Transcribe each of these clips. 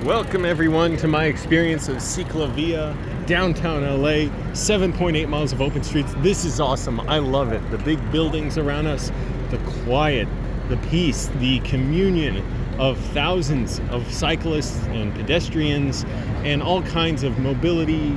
Welcome everyone to my experience of Ciclavia, downtown LA, 7.8 miles of open streets. This is awesome. I love it. The big buildings around us, the quiet, the peace, the communion of thousands of cyclists and pedestrians and all kinds of mobility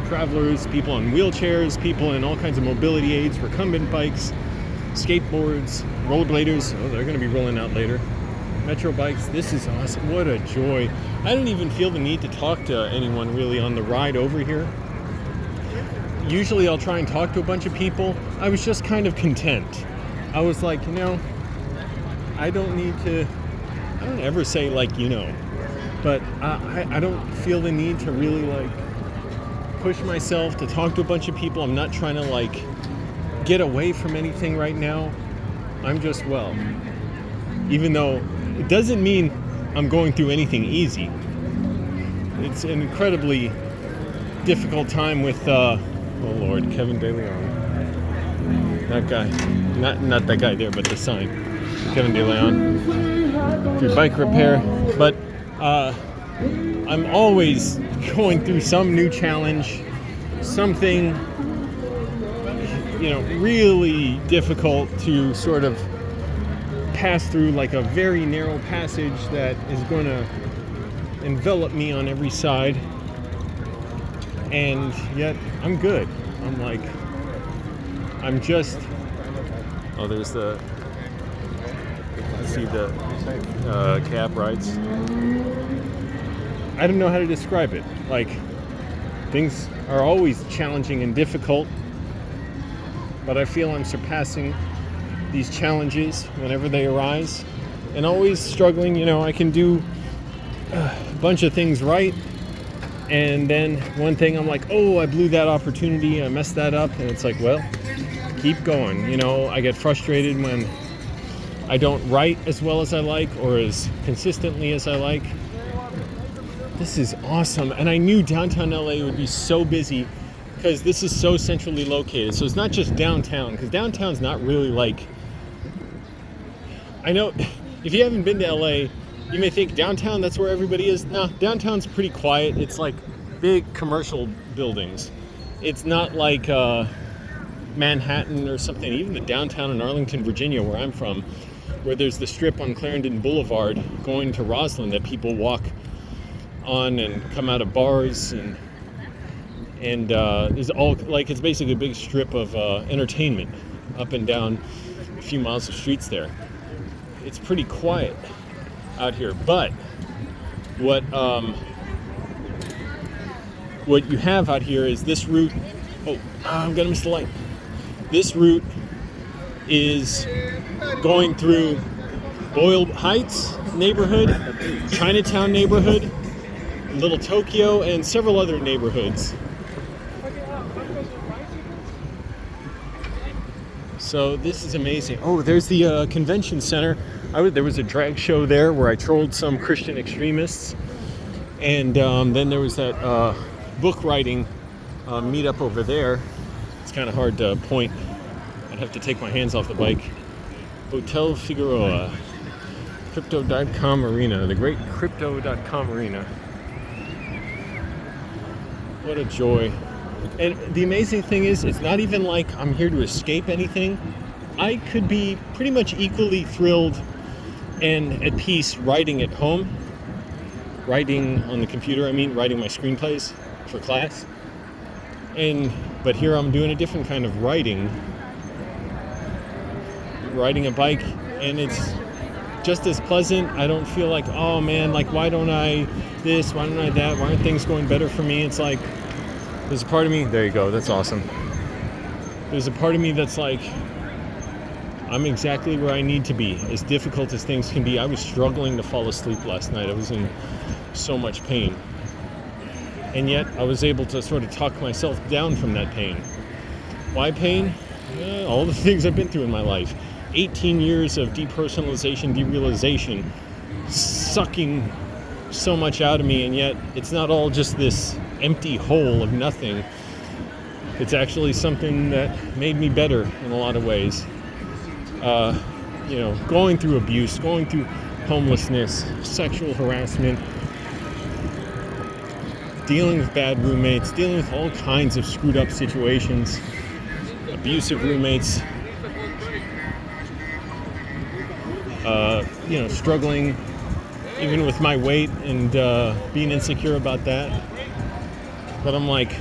travelers, people on wheelchairs, people in all kinds of mobility aids, recumbent bikes, skateboards, rollerbladers. Oh, they're going to be rolling out later. Metro bikes. This is awesome. What a joy. I didn't even feel the need to talk to anyone really on the ride over here. Usually I'll try and talk to a bunch of people. I was just kind of content. I was like, I don't ever say but I don't feel the need to really push myself to talk to a bunch of people. I'm not trying to get away from anything right now. I'm just even though it doesn't mean I'm going through anything easy. It's an incredibly difficult time with, Kevin De Leon. That guy. Not that guy there, but the sign. Kevin De Leon. Through bike repair. But I'm always going through some new challenge. Something, really difficult to sort of pass through, a very narrow passage that is going to envelop me on every side, and yet I'm good. There's the cab rides. I don't know how to describe it. Things are always challenging and difficult, but I feel I'm surpassing these challenges whenever they arise, and always struggling. I can do a bunch of things right, and then one thing I'm like, I blew that opportunity, I messed that up, and it's keep going. I get frustrated when I don't write as well as I like or as consistently as I like. This is awesome, and I knew downtown LA would be so busy because this is so centrally located. So it's not just downtown, because downtown's not really I know if you haven't been to LA, you may think downtown, that's where everybody is. No, downtown's pretty quiet. It's big commercial buildings. It's not like Manhattan or something. Even the downtown in Arlington, Virginia, where I'm from, where there's the strip on Clarendon Boulevard going to Roslyn that people walk on and come out of bars, and there's all it's basically a big strip of entertainment up and down a few miles of streets there. It's pretty quiet out here, but what you have out here is this route. I'm gonna miss the light. This route is going through Boyle Heights neighborhood, Chinatown neighborhood, Little Tokyo, and several other neighborhoods. So this is amazing. There's the convention center. There was a drag show there where I trolled some Christian extremists. And then there was that book writing meetup over there. It's kind of hard to point. I'd have to take my hands off the bike. Hotel Figueroa. Crypto.com Arena. The great Crypto.com Arena. What a joy. And the amazing thing is, it's not even like I'm here to escape anything. I could be pretty much equally thrilled and at peace writing at home. Writing on the computer, writing my screenplays for class. But here I'm doing a different kind of writing. Riding a bike, and it's just as pleasant. I don't feel why don't I this, why don't I that, why aren't things going better for me? It's there's a part of me, there you go, that's awesome. There's a part of me that's I'm exactly where I need to be, as difficult as things can be. I was struggling to fall asleep last night. I was in so much pain. And yet I was able to sort of talk myself down from that pain. Why pain? All the things I've been through in my life. 18 years of depersonalization, derealization, sucking so much out of me, and yet it's not all just this empty hole of nothing. It's actually something that made me better in a lot of ways. Going through abuse, going through homelessness, sexual harassment, dealing with bad roommates, dealing with all kinds of screwed up situations, abusive roommates, struggling even with my weight and being insecure about that. But I'm like,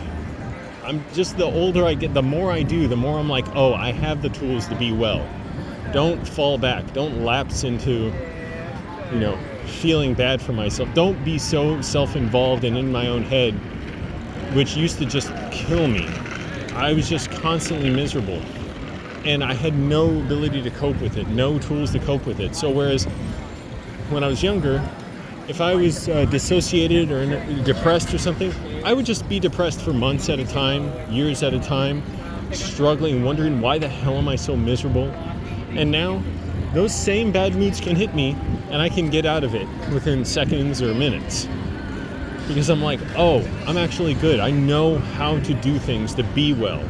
the older I get, the more I do, the more I'm like, oh, I have the tools to be well. Don't fall back. Don't lapse into, feeling bad for myself. Don't be so self-involved and in my own head, which used to just kill me. I was just constantly miserable. And I had no ability to cope with it, no tools to cope with it. So whereas when I was younger, if I was dissociated or depressed or something, I would just be depressed for months at a time, years at a time, struggling, wondering why the hell am I so miserable? And now, those same bad moods can hit me, and I can get out of it within seconds or minutes. Because I'm like, oh, I'm actually good. I know how to do things to be well,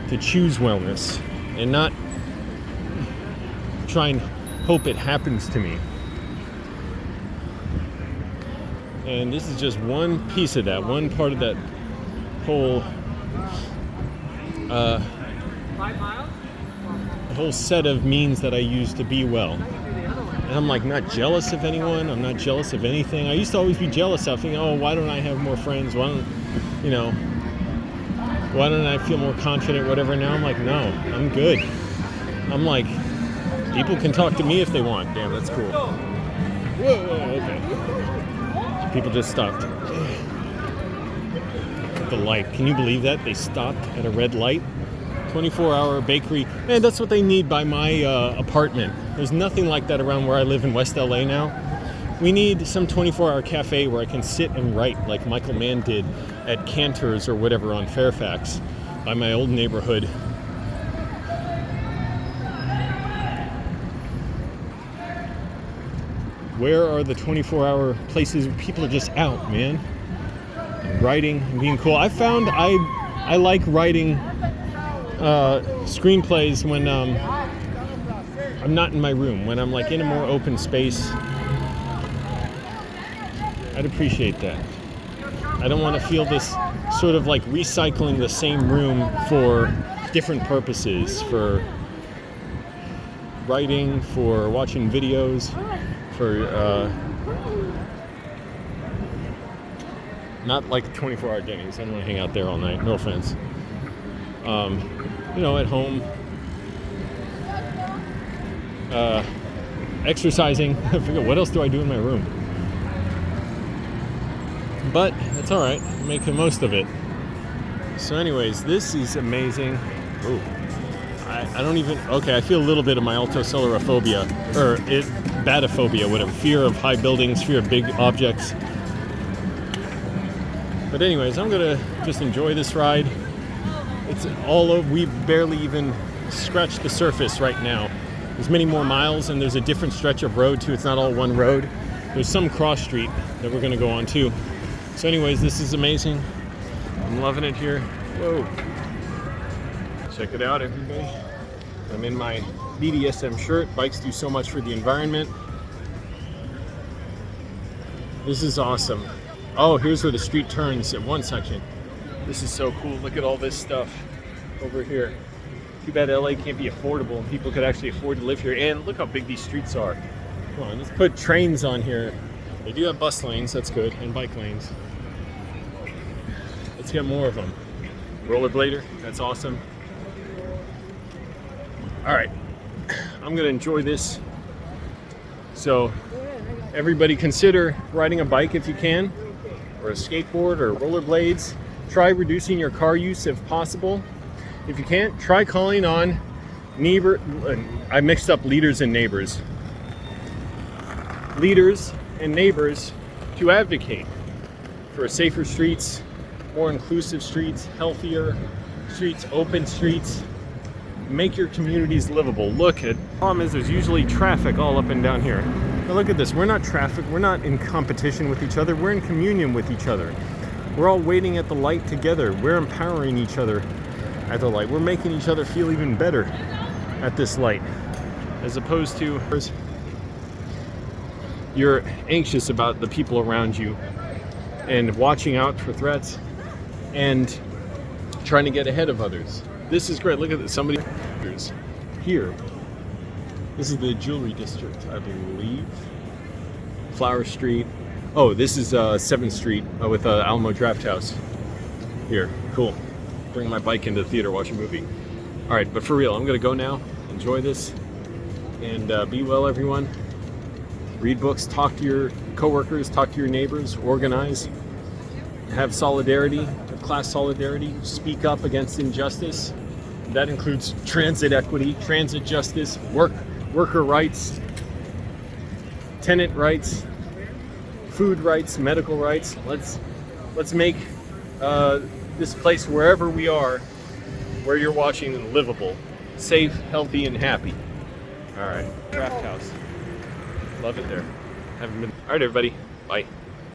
to choose wellness, and not try and hope it happens to me. And this is just one piece of that, one part of that whole whole set of means that I use to be well. And I'm like not jealous of anyone. I'm not jealous of anything. I used to always be jealous of thinking, oh, why don't I have more friends? Why don't I feel more confident, whatever. Now I'm like, no, I'm good. I'm like, people can talk to me if they want. Damn, that's cool. Whoa, okay. People just stopped at the light. Can you believe that? They stopped at a red light? 24-hour bakery. Man, that's what they need by my apartment. There's nothing like that around where I live in West LA now. We need some 24-hour cafe where I can sit and write like Michael Mann did at Cantor's or whatever on Fairfax by my old neighborhood. Where are the 24-hour places where people are just out, man? Writing and being cool. I found I like writing screenplays when I'm not in my room, when I'm like in a more open space. I'd appreciate that. I don't want to feel this sort of like recycling the same room for different purposes, for writing, for watching videos, for not like 24-hour Denny's. I don't want to hang out there all night, no offense. At home, exercising. I forget, what else do I do in my room? But that's all right. Make the most of it. So anyways, this is amazing. Ooh. I don't even... Okay, I feel a little bit of my altocellulophobia, or batophobia, whatever. Fear of high buildings, fear of big objects. But anyways, I'm going to just enjoy this ride. It's all over. We barely even scratched the surface right now. There's many more miles, and there's a different stretch of road, too. It's not all one road. There's some cross street that we're going to go on, too. So anyways, this is amazing. I'm loving it here. Whoa. Check it out, everybody. I'm in my BDSM shirt. Bikes do so much for the environment. This is awesome. Oh, here's where the street turns at one section. This is so cool. Look at all this stuff over here. Too bad LA can't be affordable and people could actually afford to live here. And look how big these streets are. Come on, let's put trains on here. They do have bus lanes, that's good, and bike lanes. Let's get more of them. Rollerblader, that's awesome. All right, I'm gonna enjoy this. So everybody consider riding a bike if you can, or a skateboard or rollerblades. Try reducing your car use if possible. If you can't, try calling on neighbor. I mixed up leaders and neighbors. Leaders and neighbors to advocate for safer streets, more inclusive streets, healthier streets, open streets. Make your communities livable. Look at, the problem is there's usually traffic all up and down here. Now look at this, we're not traffic, we're not in competition with each other, we're in communion with each other. We're all waiting at the light together. We're empowering each other at the light. We're making each other feel even better at this light, as opposed to you're anxious about the people around you and watching out for threats and trying to get ahead of others. This is great. Look at this. Somebody here. This is the jewelry district, I believe. Flower Street. Oh, this is 7th Street with Alamo Draft House. Here, cool. Bring my bike into the theater, watch a movie. All right, but for real, I'm gonna go now. Enjoy this, and be well, everyone. Read books, talk to your coworkers, talk to your neighbors, organize, have solidarity, have class solidarity, speak up against injustice. That includes transit equity, transit justice, worker rights, tenant rights, food rights, medical rights. Let's make this place, wherever we are, where you're watching, livable, safe, healthy, and happy. All right, Draft House. Love it there. Haven't been. All right, everybody. Bye.